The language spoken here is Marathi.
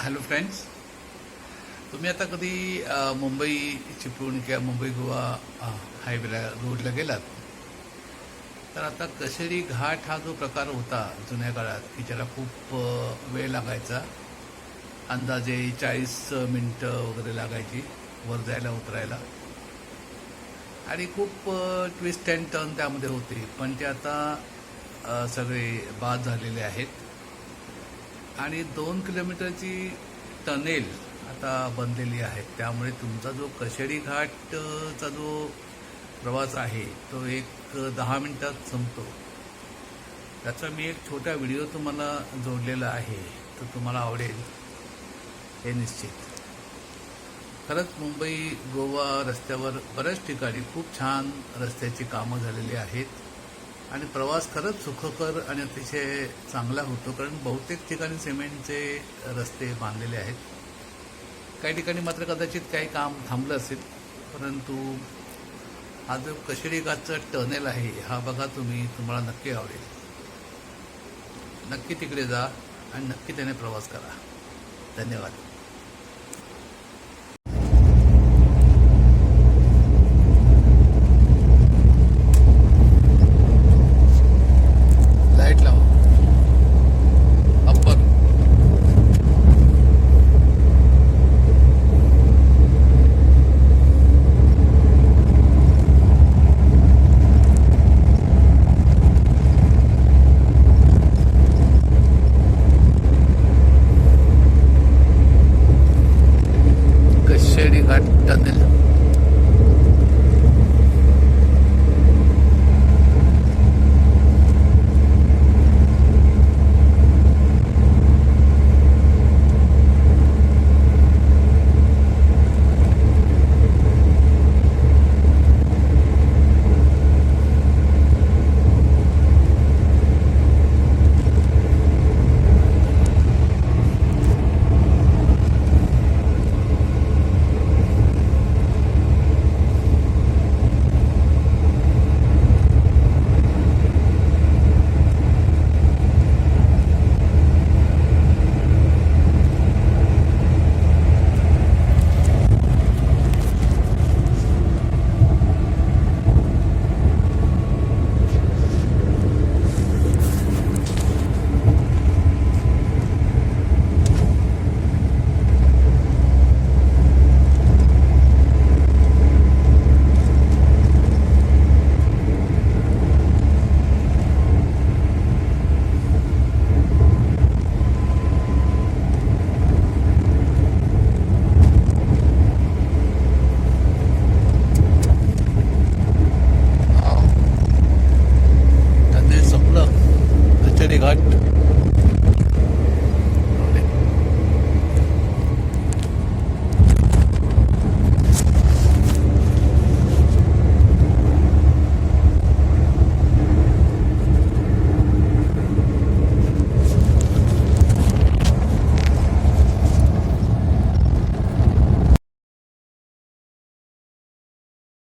हॅलो फ्रेंड्स, तुम्ही आता कधी मुंबई चिपळूण किंवा मुंबई गोवा हायवेला रोडला गेलात तर आता कशेरी घाट हा जो प्रकार होता जुन्या काळात की ज्याला खूप वेळ लागायचा. अंदाजे 40 मिनटं वगैरे लागायची वर जायला उतरायला आणि खूप ट्विस्ट अँड टर्न त्यामध्ये होते, पण ते आता सगळे बाद झालेले आहेत आणि 2 किलोमीटरची टनेल आता बनलेली आहे. त्यामुळे तुमचा जो कशेरी घाटचा जो प्रवास आहे तो एक 10 मिनिटात संपतो. त्याचा मी एक छोटा व्हिडिओ तुम्हाला जोडलेला आहे, तो तुम्हाला आवडेल हे निश्चित. खरंच मुंबई गोवा रस्त्यावर बऱ्याच ठिकाणी खूप छान रस्त्याची कामं झालेली आहेत आणि प्रवास खरंच सुखकर आणि अतिशय चांगला होतो, कारण बहुतेक ठिकाणी सिमेंटचे रस्ते बांधलेले आहेत. काही ठिकाणी मात्र कदाचित काही काम थांबलं असेल, परंतु हा जो कशेरी घाटचा टनेल आहे हा बघा तुम्हाला नक्की आवडेल. नक्की तिकडे जा आणि नक्की त्याने प्रवास करा. धन्यवाद.